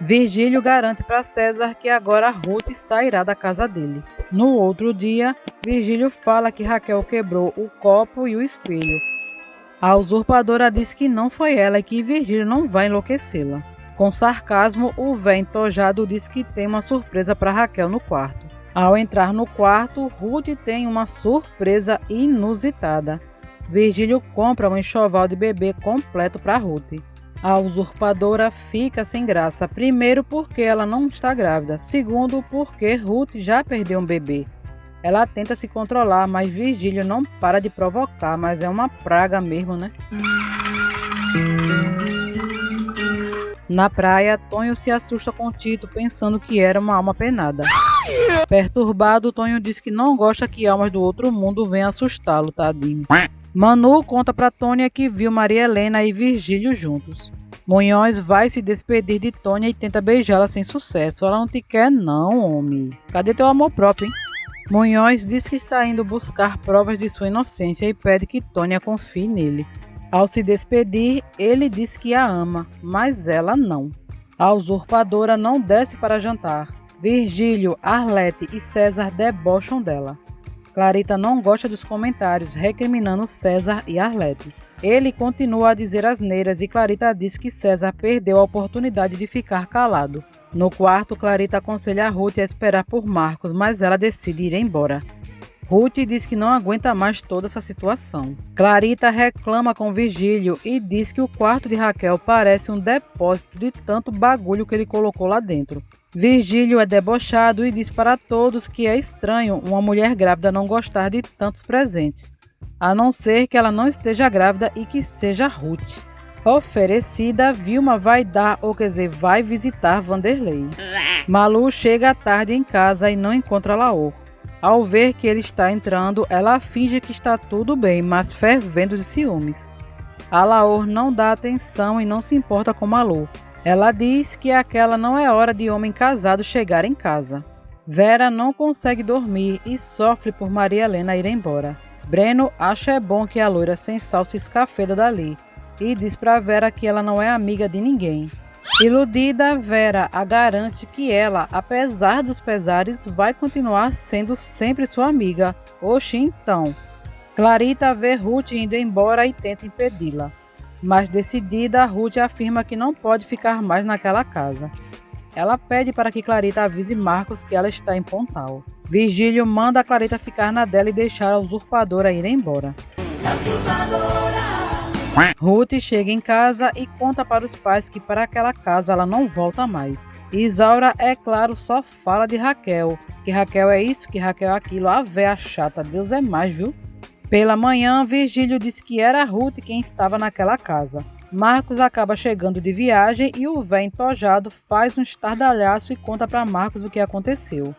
Virgílio garante para César que agora Ruth sairá da casa dele. No outro dia, Virgílio fala que Raquel quebrou o copo e o espelho. A usurpadora diz que não foi ela e que Virgílio não vai enlouquecê-la. Com sarcasmo, o véio entojado diz que tem uma surpresa para Raquel no quarto. Ao entrar no quarto, Ruth tem uma surpresa inusitada. Virgílio compra um enxoval de bebê completo para Ruth. A usurpadora fica sem graça, primeiro porque ela não está grávida, segundo porque Ruth já perdeu um bebê. Ela tenta se controlar, mas Virgílio não para de provocar, mas é uma praga mesmo, né? Na praia, Tonho se assusta com Tito, pensando que era uma alma penada. Perturbado, Tonho diz que não gosta que almas do outro mundo venham assustá-lo, tadinho. Manu conta pra Tônia que viu Maria Helena e Virgílio juntos. Munhoz vai se despedir de Tônia e tenta beijá-la sem sucesso. Ela não te quer não, homem. Cadê teu amor próprio, hein? Munhoz diz que está indo buscar provas de sua inocência e pede que Tônia confie nele. Ao se despedir, ele diz que a ama, mas ela não. A usurpadora não desce para jantar. Virgílio, Arlete e César debocham dela. Clarita não gosta dos comentários, recriminando César e Arlete. Ele continua a dizer asneiras e Clarita diz que César perdeu a oportunidade de ficar calado. No quarto, Clarita aconselha a Ruth a esperar por Marcos, mas ela decide ir embora. Ruth diz que não aguenta mais toda essa situação. Clarita reclama com Virgílio e diz que o quarto de Raquel parece um depósito de tanto bagulho que ele colocou lá dentro. Virgílio é debochado e diz para todos que é estranho uma mulher grávida não gostar de tantos presentes, a não ser que ela não esteja grávida e que seja Ruth. Oferecida, Vilma vai dar, ou quer dizer, vai visitar Vanderlei. Malu chega à tarde em casa e não encontra Laor. Ao ver que ele está entrando, ela finge que está tudo bem, mas fervendo de ciúmes. A Laor não dá atenção e não se importa com Malu. Ela diz que aquela não é hora de homem casado chegar em casa. Vera não consegue dormir e sofre por Maria Helena ir embora. Breno acha bom que a loira sem sal se escafeda dali e diz para Vera que ela não é amiga de ninguém. Iludida, Vera a garante que ela, apesar dos pesares, vai continuar sendo sempre sua amiga. Oxi, então. Clarita vê Ruth indo embora e tenta impedi-la. Mas decidida, Ruth afirma que não pode ficar mais naquela casa. Ela pede para que Clarita avise Marcos que ela está em Pontal. Virgílio manda a Clarita ficar na dela e deixar a usurpadora ir embora. Ruth chega em casa e conta para os pais que para aquela casa ela não volta mais. Isaura, é claro, só fala de Raquel. Que Raquel é isso, que Raquel é aquilo. A véia chata, Deus é mais, viu? Pela manhã, Virgílio disse que era Ruth quem estava naquela casa. Marcos acaba chegando de viagem e o véio entojado faz um estardalhaço e conta para Marcos o que aconteceu.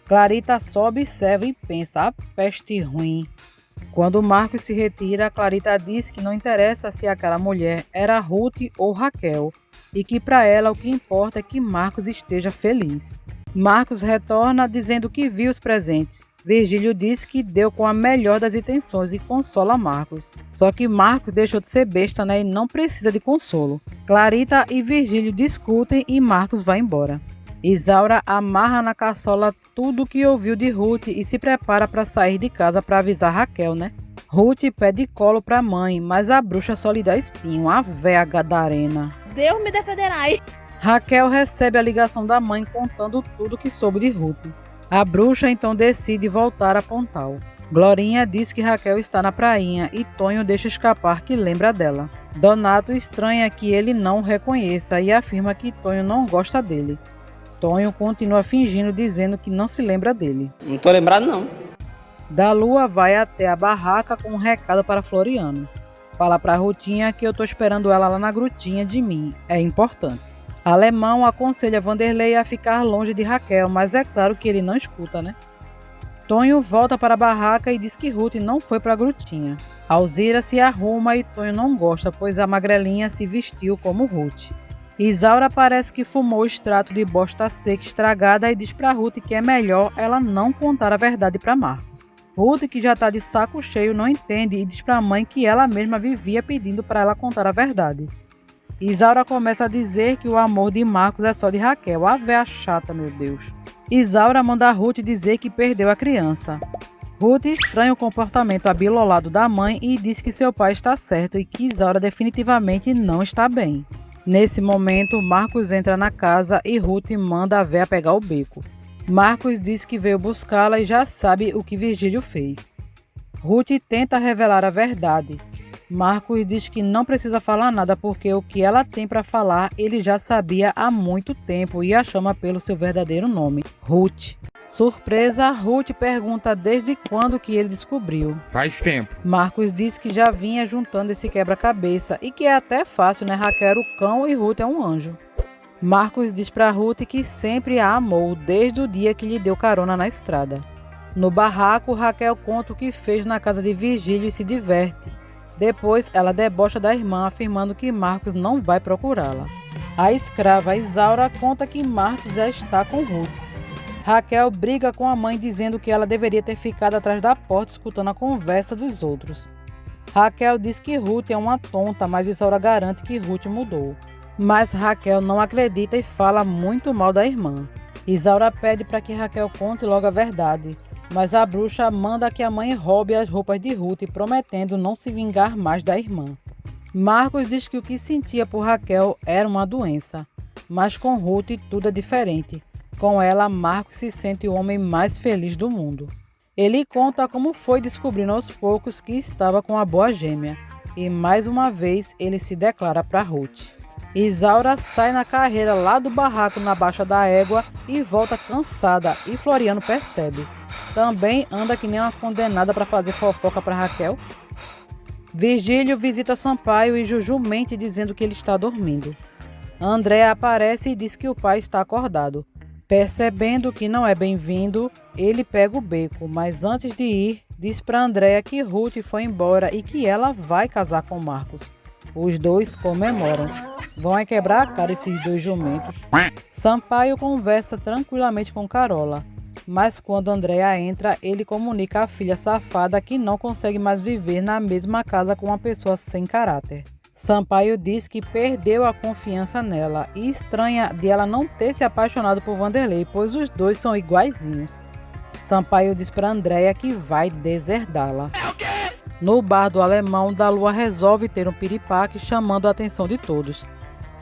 Clarita só observa e pensa, a peste ruim. Quando Marcos se retira, Clarita diz que não interessa se aquela mulher era Ruth ou Raquel e que para ela o que importa é que Marcos esteja feliz. Marcos retorna dizendo que viu os presentes. Virgílio diz que deu com a melhor das intenções e consola Marcos. Só que Marcos deixou de ser besta, né, e não precisa de consolo. Clarita e Virgílio discutem e Marcos vai embora. Isaura amarra na caçola tudo o que ouviu de Ruth e se prepara para sair de casa para avisar Raquel, né? Ruth pede colo para a mãe, mas a bruxa só lhe dá espinho, a véia gadarena. Deus me defenderá. Raquel recebe a ligação da mãe contando tudo que soube de Ruth. A bruxa então decide voltar a Pontal. Glorinha diz que Raquel está na prainha e Tonho deixa escapar que lembra dela. Donato estranha que ele não o reconheça e afirma que Tonho não gosta dele. Tonho continua fingindo, dizendo que não se lembra dele. Não tô lembrado, não. Da Lua vai até a barraca com um recado para Floriano. Fala pra Rutinha que eu tô esperando ela lá na grutinha de mim. É importante. Alemão aconselha Vanderlei a ficar longe de Raquel, mas é claro que ele não escuta, né? Tonho volta para a barraca e diz que Ruth não foi para a grutinha. Alzira se arruma e Tonho não gosta, pois a magrelinha se vestiu como Ruth. Isaura parece que fumou o extrato de bosta seca estragada e diz para Ruth que é melhor ela não contar a verdade para Marcos. Ruth, que já está de saco cheio, não entende e diz para a mãe que ela mesma vivia pedindo para ela contar a verdade. Isaura começa a dizer que o amor de Marcos é só de Raquel. A véia chata, meu Deus. Isaura manda Ruth dizer que perdeu a criança. Ruth estranha o comportamento abilolado da mãe e diz que seu pai está certo e que Isaura definitivamente não está bem. Nesse momento, Marcos entra na casa e Ruth manda a véia pegar o beco. Marcos diz que veio buscá-la e já sabe o que Virgílio fez. Ruth tenta revelar a verdade. Marcos diz que não precisa falar nada porque o que ela tem para falar ele já sabia há muito tempo e a chama pelo seu verdadeiro nome, Ruth. Surpresa, Ruth pergunta desde quando que ele descobriu. Faz tempo. Marcos diz que já vinha juntando esse quebra-cabeça e que é até fácil, né? Raquel era o cão e Ruth é um anjo. Marcos diz para Ruth que sempre a amou desde o dia que lhe deu carona na estrada. No barraco, Raquel conta o que fez na casa de Virgílio e se diverte. Depois, ela debocha da irmã, afirmando que Marcos não vai procurá-la. A escrava Isaura conta que Marcos já está com Ruth. Raquel briga com a mãe dizendo que ela deveria ter ficado atrás da porta escutando a conversa dos outros. Raquel diz que Ruth é uma tonta, mas Isaura garante que Ruth mudou. Mas Raquel não acredita e fala muito mal da irmã. Isaura pede para que Raquel conte logo a verdade, mas a bruxa manda que a mãe roube as roupas de Ruth, prometendo não se vingar mais da irmã. Marcos diz que o que sentia por Raquel era uma doença, mas com Ruth tudo é diferente. Com ela, Marcos se sente o homem mais feliz do mundo. Ele conta como foi descobrindo aos poucos que estava com a boa gêmea, e mais uma vez ele se declara para Ruth. Isaura sai na carreira lá do barraco na Baixa da Égua e volta cansada, e Floriano percebe. Também anda que nem uma condenada para fazer fofoca para Raquel. Virgílio visita Sampaio e Juju mente dizendo que ele está dormindo. André aparece e diz que o pai está acordado. Percebendo que não é bem-vindo, ele pega o beco, mas antes de ir, diz para Andréa que Ruth foi embora e que ela vai casar com Marcos. Os dois comemoram. Vão é quebrar a cara esses dois jumentos. Sampaio conversa tranquilamente com Carola. Mas quando Andréa entra, ele comunica à filha safada que não consegue mais viver na mesma casa com uma pessoa sem caráter. Sampaio diz que perdeu a confiança nela e estranha de ela não ter se apaixonado por Vanderlei, pois os dois são iguaizinhos. Sampaio diz para Andréa que vai deserdá-la. No bar do alemão, Dalua resolve ter um piripaque chamando a atenção de todos.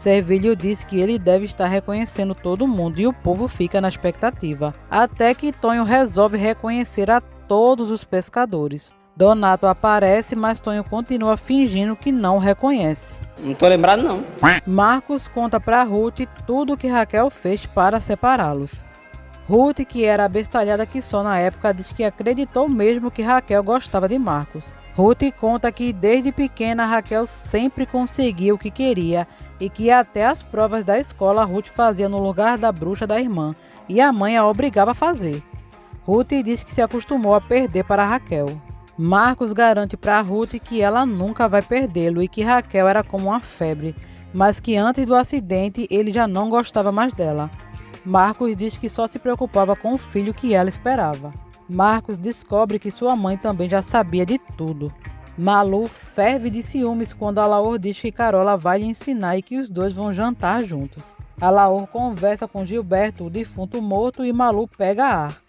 Servilho diz que ele deve estar reconhecendo todo mundo e o povo fica na expectativa. Até que Tonho resolve reconhecer a todos os pescadores. Donato aparece, mas Tonho continua fingindo que não o reconhece. Não tô lembrado não. Marcos conta para Ruth tudo o que Raquel fez para separá-los. Ruth, que era abestalhada que só na época, diz que acreditou mesmo que Raquel gostava de Marcos. Ruth conta que desde pequena Raquel sempre conseguia o que queria e que até as provas da escola Ruth fazia no lugar da bruxa da irmã e a mãe a obrigava a fazer. Ruth diz que se acostumou a perder para Raquel. Marcos garante para Ruth que ela nunca vai perdê-lo e que Raquel era como uma febre, mas que antes do acidente ele já não gostava mais dela. Marcos diz que só se preocupava com o filho que ela esperava. Marcos descobre que sua mãe também já sabia de tudo. Malu ferve de ciúmes quando Alaor diz que Carola vai lhe ensinar e que os dois vão jantar juntos. Alaor conversa com Gilberto, o defunto morto, e Malu pega ar.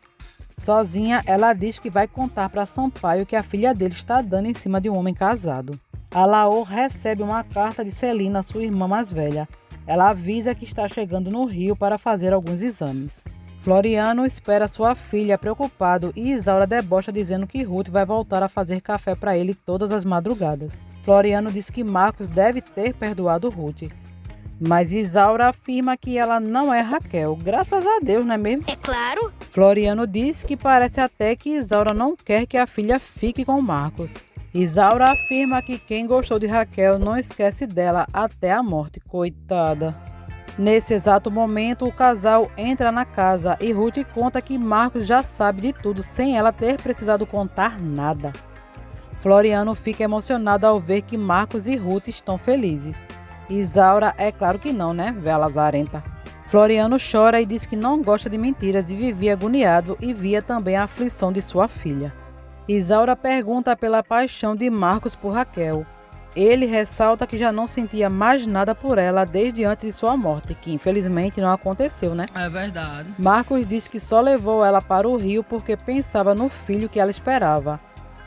Sozinha, ela diz que vai contar para Sampaio que a filha dele está dando em cima de um homem casado. Alaor recebe uma carta de Celina, sua irmã mais velha. Ela avisa que está chegando no Rio para fazer alguns exames. Floriano espera sua filha preocupado e Isaura debocha dizendo que Ruth vai voltar a fazer café para ele todas as madrugadas. Floriano diz que Marcos deve ter perdoado Ruth. Mas Isaura afirma que ela não é Raquel. Graças a Deus, não é mesmo? É claro. Floriano diz que parece até que Isaura não quer que a filha fique com Marcos. Isaura afirma que quem gostou de Raquel não esquece dela até a morte. Coitada. Nesse exato momento, o casal entra na casa e Ruth conta que Marcos já sabe de tudo sem ela ter precisado contar nada. Floriano fica emocionado ao ver que Marcos e Ruth estão felizes. Isaura é claro que não, né? Véia lazarenta. Floriano chora e diz que não gosta de mentiras e vivia agoniado e via também a aflição de sua filha. Isaura pergunta pela paixão de Marcos por Raquel. Ele ressalta que já não sentia mais nada por ela desde antes de sua morte, que infelizmente não aconteceu, né? É verdade. Marcos diz que só levou ela para o Rio porque pensava no filho que ela esperava.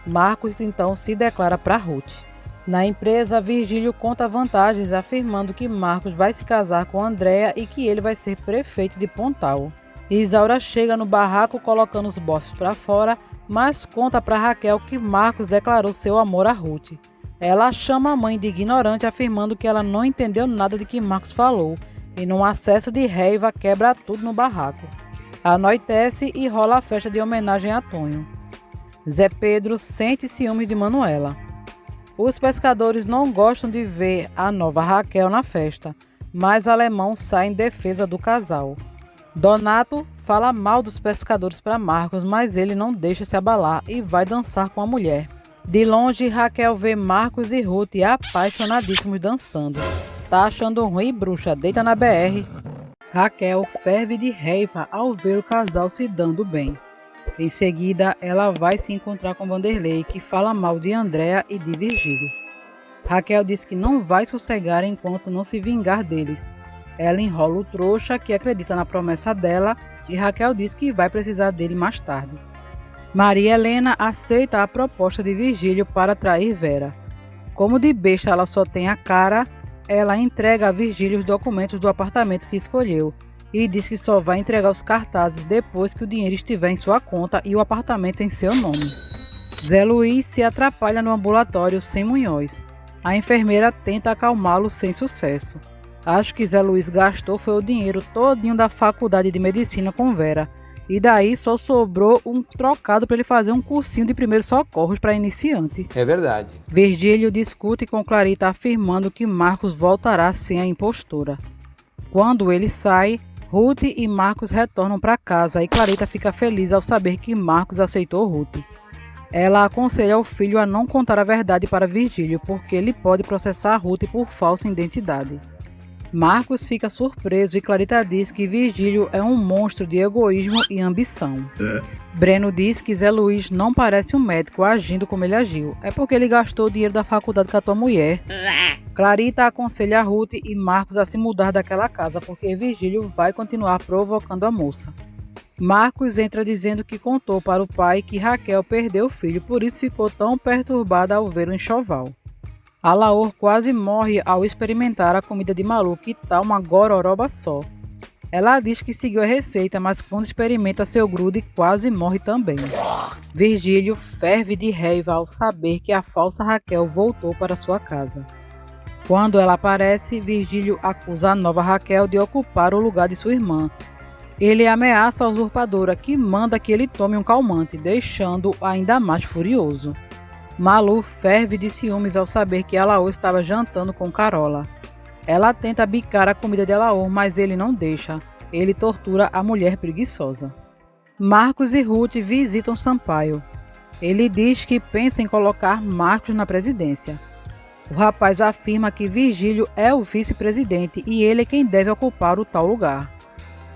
Marcos então se declara para Ruth. Na empresa, Virgílio conta vantagens, afirmando que Marcos vai se casar com Andréa e que ele vai ser prefeito de Pontal. Isaura chega no barraco colocando os bofes para fora, mas conta para Raquel que Marcos declarou seu amor a Ruth. Ela chama a mãe de ignorante, afirmando que ela não entendeu nada de que Marcos falou, e num acesso de raiva quebra tudo no barraco. Anoitece e rola a festa de homenagem a Tonho. Zé Pedro sente ciúmes de Manuela. Os pescadores não gostam de ver a nova Raquel na festa, mas Alemão sai em defesa do casal. Donato fala mal dos pescadores para Marcos, mas ele não deixa se abalar e vai dançar com a mulher. De longe, Raquel vê Marcos e Ruth apaixonadíssimos dançando. Tá achando ruim, bruxa, deita na BR. Raquel ferve de raiva ao ver o casal se dando bem. Em seguida, ela vai se encontrar com Vanderlei, que fala mal de Andréa e de Virgílio. Raquel diz que não vai sossegar enquanto não se vingar deles. Ela enrola o trouxa, que acredita na promessa dela, e Raquel diz que vai precisar dele mais tarde. Maria Helena aceita a proposta de Virgílio para trair Vera. Como de besta ela só tem a cara, ela entrega a Virgílio os documentos do apartamento que escolheu e diz que só vai entregar os cartazes depois que o dinheiro estiver em sua conta e o apartamento em seu nome. Zé Luiz se atrapalha no ambulatório sem Munhoz. A enfermeira tenta acalmá-lo sem sucesso. Acho que Zé Luiz gastou foi o dinheiro todinho da faculdade de medicina com Vera. E daí só sobrou um trocado para ele fazer um cursinho de primeiros socorros para iniciante. É verdade. Virgílio discute com Clarita afirmando que Marcos voltará sem a impostora. Quando ele sai, Ruth e Marcos retornam para casa e Clarita fica feliz ao saber que Marcos aceitou Ruth. Ela aconselha o filho a não contar a verdade para Virgílio porque ele pode processar Ruth por falsa identidade. Marcos fica surpreso e Clarita diz que Virgílio é um monstro de egoísmo e ambição. Breno diz que Zé Luiz não parece um médico agindo como ele agiu. É porque ele gastou o dinheiro da faculdade com a tua mulher. Clarita aconselha a Ruth e Marcos a se mudar daquela casa porque Virgílio vai continuar provocando a moça. Marcos entra dizendo que contou para o pai que Raquel perdeu o filho, por isso ficou tão perturbada ao ver o enxoval. Alaor quase morre ao experimentar a comida de Malu, que tá uma gororoba só. Ela diz que seguiu a receita, mas quando experimenta seu grude, quase morre também. Virgílio ferve de raiva ao saber que a falsa Raquel voltou para sua casa. Quando ela aparece, Virgílio acusa a nova Raquel de ocupar o lugar de sua irmã. Ele ameaça a usurpadora, que manda que ele tome um calmante, deixando-o ainda mais furioso. Malu ferve de ciúmes ao saber que Alaor estava jantando com Carola. Ela tenta bicar a comida de Alaor, mas ele não deixa. Ele tortura a mulher preguiçosa. Marcos e Ruth visitam Sampaio. Ele diz que pensa em colocar Marcos na presidência. O rapaz afirma que Virgílio é o vice-presidente e ele é quem deve ocupar o tal lugar.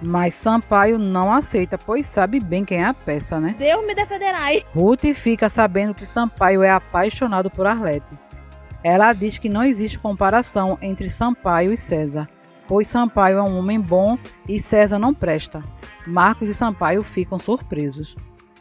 Mas Sampaio não aceita, pois sabe bem quem é a peça, né? Deus me defenderá. Ruth fica sabendo que Sampaio é apaixonado por Arlete. Ela diz que não existe comparação entre Sampaio e César, pois Sampaio é um homem bom e César não presta. Marcos e Sampaio ficam surpresos.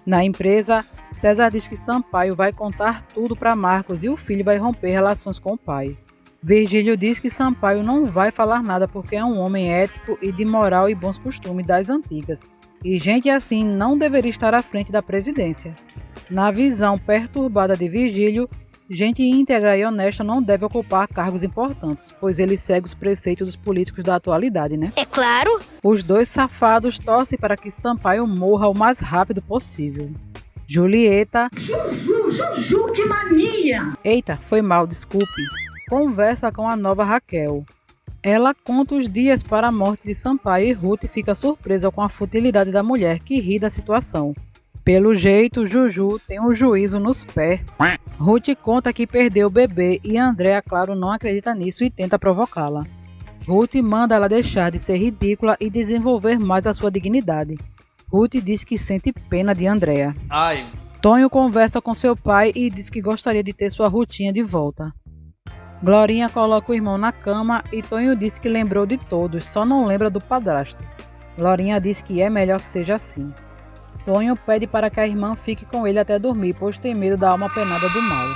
Na empresa, César diz que Sampaio vai contar tudo para Marcos e o filho vai romper relações com o pai. Virgílio diz que Sampaio não vai falar nada porque é um homem ético e de moral e bons costumes das antigas, e gente assim não deveria estar à frente da presidência. Na visão perturbada de Virgílio, gente íntegra e honesta não deve ocupar cargos importantes, pois ele segue os preceitos dos políticos da atualidade, né? É claro. Os dois safados torcem para que Sampaio morra o mais rápido possível. Julieta... Juju, que mania! Eita, foi mal, desculpe. Conversa com a nova Raquel. Ela conta os dias para a morte de Sampaio e Ruth fica surpresa com a futilidade da mulher, que ri da situação. Pelo jeito, Juju tem um juízo nos pés. Ruth conta que perdeu o bebê e Andréa, claro, não acredita nisso e tenta provocá-la. Ruth manda ela deixar de ser ridícula e desenvolver mais a sua dignidade. Ruth diz que sente pena de Andréa. Tonho conversa com seu pai e diz que gostaria de ter sua Rutinha de volta. Glorinha coloca o irmão na cama e Tonho diz que lembrou de todos, só não lembra do padrasto. Glorinha diz que é melhor que seja assim. Tonho pede para que a irmã fique com ele até dormir, pois tem medo da alma penada do mal.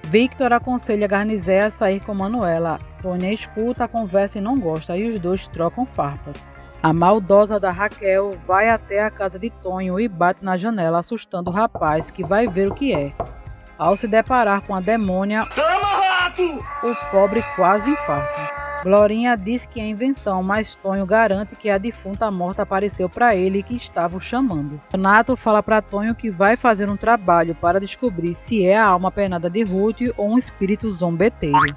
Victor aconselha Garnizé a sair com Manuela. Tonho escuta a conversa e não gosta, e os dois trocam farpas. A maldosa da Raquel vai até a casa de Tonho e bate na janela, assustando o rapaz, que vai ver o que é. Ao se deparar com a demônia, o pobre quase infarta. Glorinha diz que é invenção, mas Tonho garante que a defunta morta apareceu para ele e que estava o chamando. Donato fala para Tonho que vai fazer um trabalho para descobrir se é a alma penada de Ruth ou um espírito zombeteiro.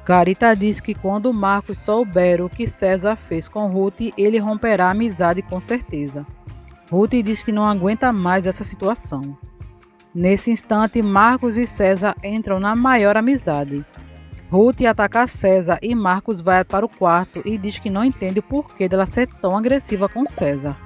Clarita diz que quando Marcos souber o que César fez com Ruth, ele romperá a amizade com certeza. Ruth diz que não aguenta mais essa situação. Nesse instante, Marcos e César entram na maior amizade. Ruth ataca César e Marcos vai para o quarto e diz que não entende o porquê dela ser tão agressiva com César.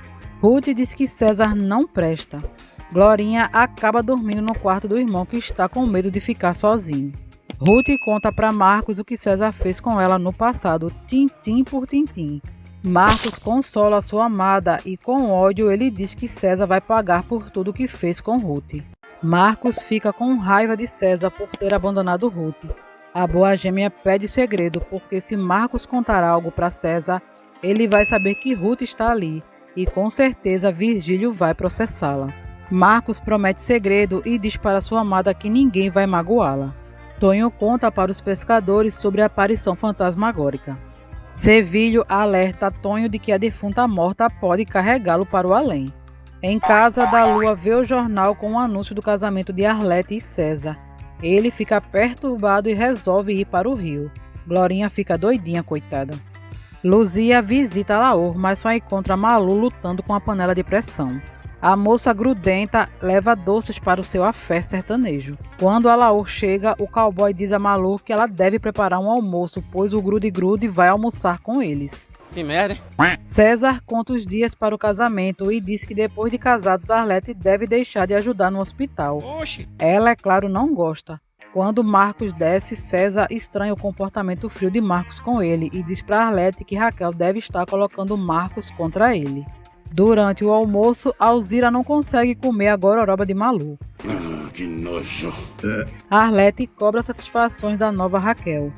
Ruth diz que César não presta. Glorinha acaba dormindo no quarto do irmão, que está com medo de ficar sozinho. Ruth conta para Marcos o que César fez com ela no passado, tintim por tintim. Marcos consola sua amada e com ódio ele diz que César vai pagar por tudo que fez com Ruth. Marcos fica com raiva de César por ter abandonado Ruth. A boa gêmea pede segredo, porque se Marcos contar algo para César, ele vai saber que Ruth está ali e com certeza Virgílio vai processá-la. Marcos promete segredo e diz para sua amada que ninguém vai magoá-la. Tonho conta para os pescadores sobre a aparição fantasmagórica. Servilho alerta Tonho de que a defunta morta pode carregá-lo para o além. Em casa, Dalua vê o jornal com o anúncio do casamento de Arlete e César. Ele fica perturbado e resolve ir para o rio. Glorinha fica doidinha, coitada. Luzia visita Laor, mas só encontra Malu lutando com a panela de pressão. A moça grudenta leva doces para o seu afé sertanejo. Quando a Laor chega, o cowboy diz a Malu que ela deve preparar um almoço, pois o Grude-Grude vai almoçar com eles. Que merda, hein? César conta os dias para o casamento e diz que depois de casados, Arlete deve deixar de ajudar no hospital. Oxi. Ela, é claro, não gosta. Quando Marcos desce, César estranha o comportamento frio de Marcos com ele e diz para Arlete que Raquel deve estar colocando Marcos contra ele. Durante o almoço, Alzira não consegue comer a gororoba de Malu. Que nojo. Arlete cobra satisfações da nova Raquel.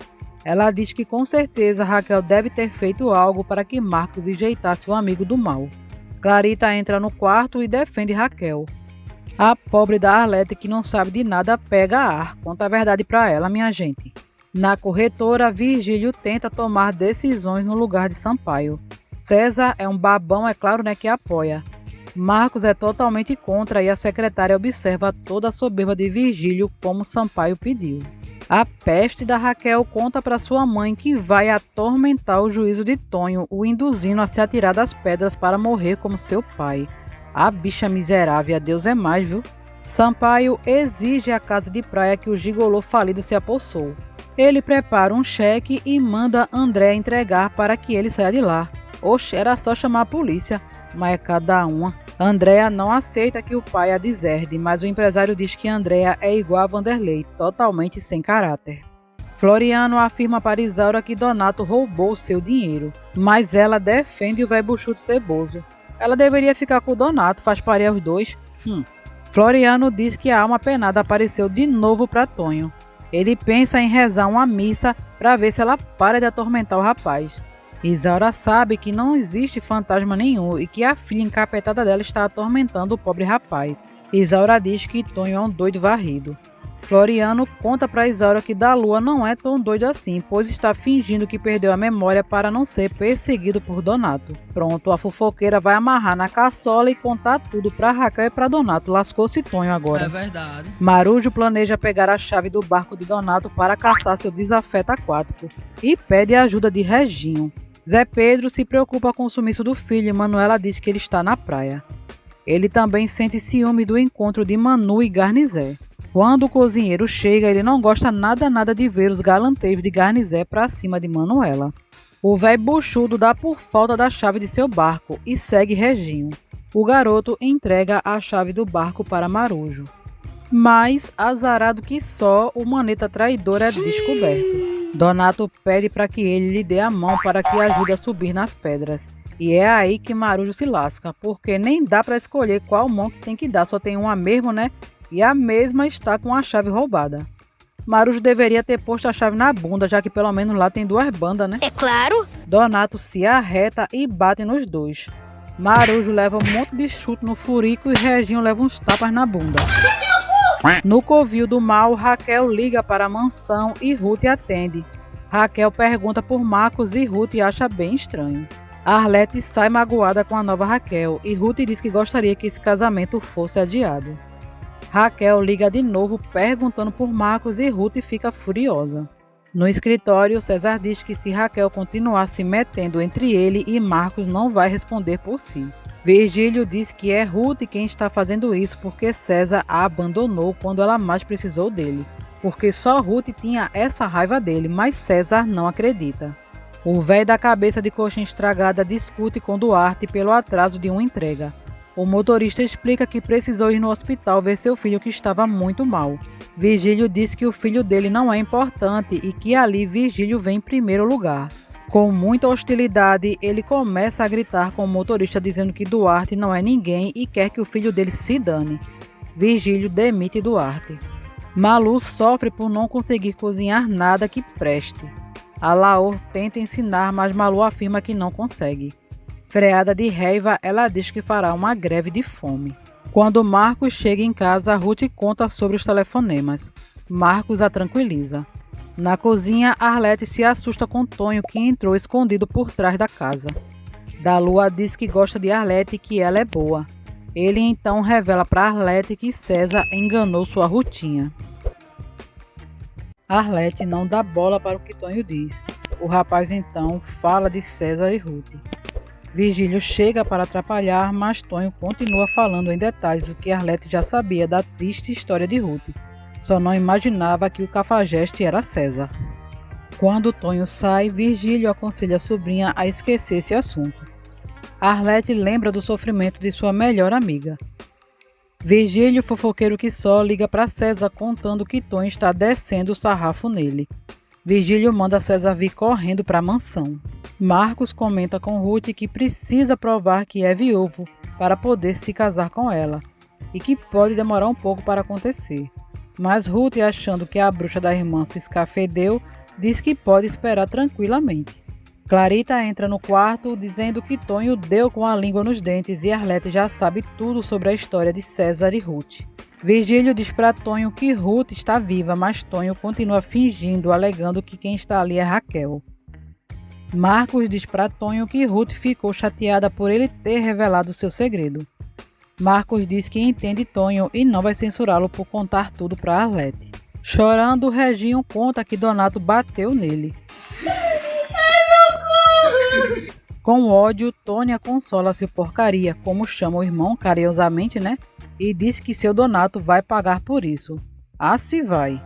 Ela diz que com certeza Raquel deve ter feito algo para que Marcos enjeitasse o amigo do mal. Clarita entra no quarto e defende Raquel. A pobre da Arlete, que não sabe de nada, pega ar. Conta a verdade para ela, minha gente. Na corretora, Virgílio tenta tomar decisões no lugar de Sampaio. César é um babão, é claro, que apoia. Marcos é totalmente contra e a secretária observa toda a soberba de Virgílio, como Sampaio pediu. A peste da Raquel conta para sua mãe que vai atormentar o juízo de Tonho, o induzindo a se atirar das pedras para morrer como seu pai. A bicha miserável, a Deus é mais, viu? Sampaio exige a casa de praia que o gigolô falido se apossou. Ele prepara um cheque e manda André entregar para que ele saia de lá. Oxe, era só chamar a polícia, mas é cada uma. Andréa não aceita que o pai a deserde, mas o empresário diz que Andréa é igual a Vanderlei, totalmente sem caráter. Floriano afirma para Isaura que Donato roubou seu dinheiro, mas ela defende o velho buchudo ceboso. Ela deveria ficar com o Donato, faz parear os dois. Floriano diz que a alma penada apareceu de novo para Tonho. Ele pensa em rezar uma missa para ver se ela para de atormentar o rapaz. Isaura sabe que não existe fantasma nenhum e que a filha encapetada dela está atormentando o pobre rapaz. Isaura diz que Tonho é um doido varrido. Floriano conta para Isaura que Dalua não é tão doido assim, pois está fingindo que perdeu a memória para não ser perseguido por Donato. Pronto, a fofoqueira vai amarrar na caçola e contar tudo para Raquel e para Donato. Lascou-se Tonho agora. É verdade. Marujo planeja pegar a chave do barco de Donato para caçar seu desafeto aquático e pede a ajuda de Reginho. Zé Pedro se preocupa com o sumiço do filho e Manuela diz que ele está na praia. Ele também sente ciúme do encontro de Manu e Garnizé. Quando o cozinheiro chega, ele não gosta nada de ver os galanteios de Garnizé pra cima de Manuela. O velho buchudo dá por falta da chave de seu barco e segue Reginho. O garoto entrega a chave do barco para Marujo. Mas, azarado que só, o maneta traidor é descoberto. Donato pede para que ele lhe dê a mão para que ajude a subir nas pedras. E é aí que Marujo se lasca, porque nem dá para escolher qual mão que tem que dar, só tem uma mesmo, né? E a mesma está com a chave roubada. Marujo deveria ter posto a chave na bunda, já que pelo menos lá tem duas bandas, né? É claro! Donato se arreta e bate nos dois. Marujo leva um monte de chute no furico e Reginho leva uns tapas na bunda. No covil do mal, Raquel liga para a mansão e Ruth atende. Raquel pergunta por Marcos e Ruth acha bem estranho. Arlete sai magoada com a nova Raquel e Ruth diz que gostaria que esse casamento fosse adiado. Raquel liga de novo perguntando por Marcos e Ruth fica furiosa. No escritório, César diz que se Raquel continuar se metendo entre ele e Marcos não vai responder por si. Virgílio diz que é Ruth quem está fazendo isso porque César a abandonou quando ela mais precisou dele. Porque só Ruth tinha essa raiva dele, mas César não acredita. O velho da cabeça de coxinha estragada discute com Duarte pelo atraso de uma entrega. O motorista explica que precisou ir no hospital ver seu filho que estava muito mal. Virgílio diz que o filho dele não é importante e que ali Virgílio vem em primeiro lugar. Com muita hostilidade, ele começa a gritar com o motorista dizendo que Duarte não é ninguém e quer que o filho dele se dane. Virgílio demite Duarte. Malu sofre por não conseguir cozinhar nada que preste. Alaor tenta ensinar, mas Malu afirma que não consegue. Freada de raiva, ela diz que fará uma greve de fome. Quando Marcos chega em casa, Ruth conta sobre os telefonemas. Marcos a tranquiliza. Na cozinha, Arlete se assusta com Tonho, que entrou escondido por trás da casa. Dalua diz que gosta de Arlete e que ela é boa. Ele então revela para Arlete que César enganou sua Rutinha. Arlete não dá bola para o que Tonho diz. O rapaz então fala de César e Ruth. Virgílio chega para atrapalhar, mas Tonho continua falando em detalhes o que Arlete já sabia da triste história de Ruth. Só não imaginava que o cafajeste era César. Quando Tonho sai, Virgílio aconselha a sobrinha a esquecer esse assunto. Arlete lembra do sofrimento de sua melhor amiga. Virgílio, fofoqueiro que só, liga para César contando que Tonho está descendo o sarrafo nele. Virgílio manda César vir correndo para a mansão. Marcos comenta com Ruth que precisa provar que é viúvo para poder se casar com ela e que pode demorar um pouco para acontecer. Mas Ruth, achando que a bruxa da irmã se escafedeu, diz que pode esperar tranquilamente. Clarita entra no quarto dizendo que Tonho deu com a língua nos dentes e Arlete já sabe tudo sobre a história de César e Ruth. Virgílio diz para Tonho que Ruth está viva, mas Tonho continua fingindo, alegando que quem está ali é Raquel. Marcos diz para Tonho que Ruth ficou chateada por ele ter revelado seu segredo. Marcos diz que entende Tonho e não vai censurá-lo por contar tudo para Arlete. Chorando, Reginho conta que Donato bateu nele. Com ódio, Tônia consola seu porcaria, como chama o irmão carinhosamente, né? E diz que seu Donato vai pagar por isso. Se vai.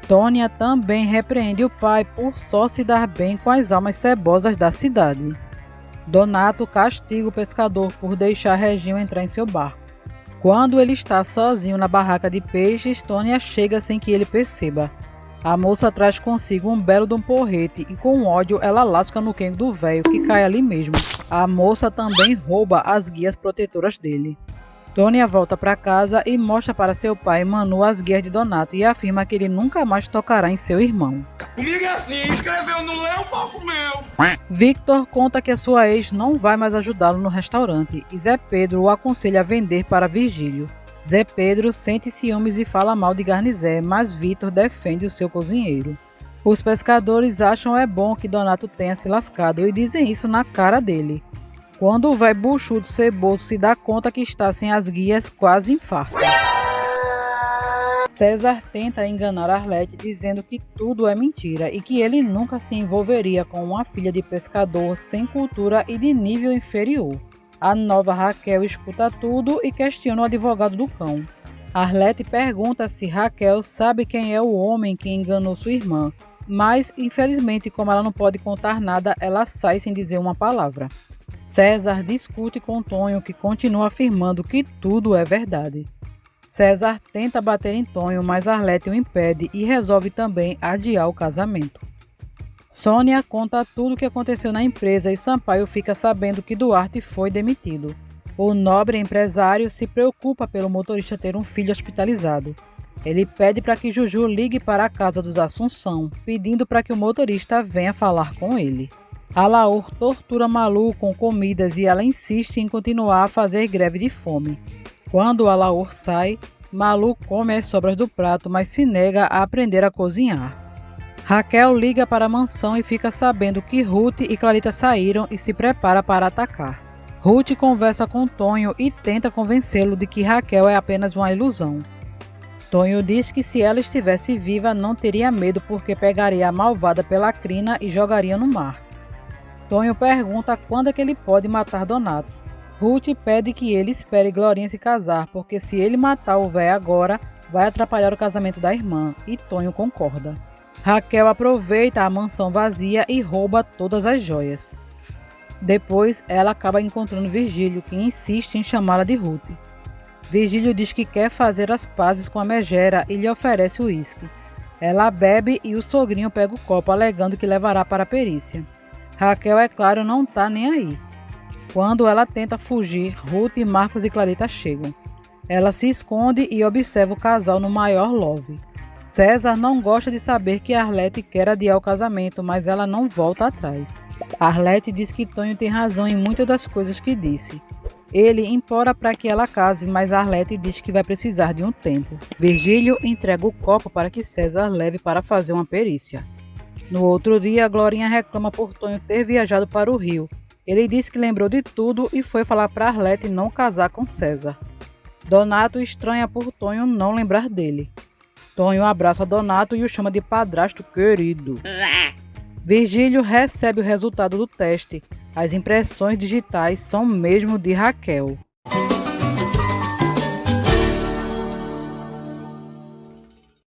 Tônia também repreende o pai por só se dar bem com as almas cebosas da cidade. Donato castiga o pescador por deixar Reginho entrar em seu barco. Quando ele está sozinho na barraca de peixes, Tônia chega sem que ele perceba. A moça traz consigo um belo de um porrete e com ódio ela lasca no quengo do velho que cai ali mesmo. A moça também rouba as guias protetoras dele. Tônia volta para casa e mostra para seu pai Manu as guias de Donato e afirma que ele nunca mais tocará em seu irmão. Comigo é assim, escreveu, não leu, pouco meu. Victor conta que a sua ex não vai mais ajudá-lo no restaurante e Zé Pedro o aconselha a vender para Virgílio. Zé Pedro sente ciúmes e fala mal de Garnizé, mas Victor defende o seu cozinheiro. Os pescadores acham bom que Donato tenha se lascado e dizem isso na cara dele. Quando o velho buchudo ceboso se dá conta que está sem as guias, quase infarta. César tenta enganar Arlete dizendo que tudo é mentira e que ele nunca se envolveria com uma filha de pescador sem cultura e de nível inferior. A nova Raquel escuta tudo e questiona o advogado do cão. Arlete pergunta se Raquel sabe quem é o homem que enganou sua irmã, mas infelizmente, como ela não pode contar nada, ela sai sem dizer uma palavra. César discute com Tonho, que continua afirmando que tudo é verdade. César tenta bater em Tonho, mas Arlete o impede e resolve também adiar o casamento. Sônia conta tudo o que aconteceu na empresa e Sampaio fica sabendo que Duarte foi demitido. O nobre empresário se preocupa pelo motorista ter um filho hospitalizado. Ele pede para que Juju ligue para a casa dos Assunção, pedindo para que o motorista venha falar com ele. Alaor tortura Malu com comidas e ela insiste em continuar a fazer greve de fome. Quando Alaor sai, Malu come as sobras do prato, mas se nega a aprender a cozinhar. Raquel liga para a mansão e fica sabendo que Ruth e Clarita saíram e se prepara para atacar. Ruth conversa com Tonho e tenta convencê-lo de que Raquel é apenas uma ilusão. Tonho diz que se ela estivesse viva não teria medo porque pegaria a malvada pela crina e jogaria no mar. Tonho pergunta quando é que ele pode matar Donato. Ruth pede que ele espere Glorinha se casar, porque se ele matar o véio agora, vai atrapalhar o casamento da irmã, e Tonho concorda. Raquel aproveita a mansão vazia e rouba todas as joias. Depois, ela acaba encontrando Virgílio, que insiste em chamá-la de Ruth. Virgílio diz que quer fazer as pazes com a megera e lhe oferece o uísque. Ela bebe e o sogrinho pega o copo, alegando que levará para a perícia. Raquel, é claro, não tá nem aí. Quando ela tenta fugir, Ruth, Marcos e Clarita chegam. Ela se esconde e observa o casal no maior love. César não gosta de saber que Arlete quer adiar o casamento, mas ela não volta atrás. Arlete diz que Tonho tem razão em muitas das coisas que disse. Ele implora para que ela case, mas Arlete diz que vai precisar de um tempo. Virgílio entrega o copo para que César leve para fazer uma perícia. No outro dia, Glorinha reclama por Tonho ter viajado para o Rio. Ele diz que lembrou de tudo e foi falar para Arlete não casar com César. Donato estranha por Tonho não lembrar dele. Tonho abraça Donato e o chama de padrasto querido. Virgílio recebe o resultado do teste. As impressões digitais são mesmo de Raquel.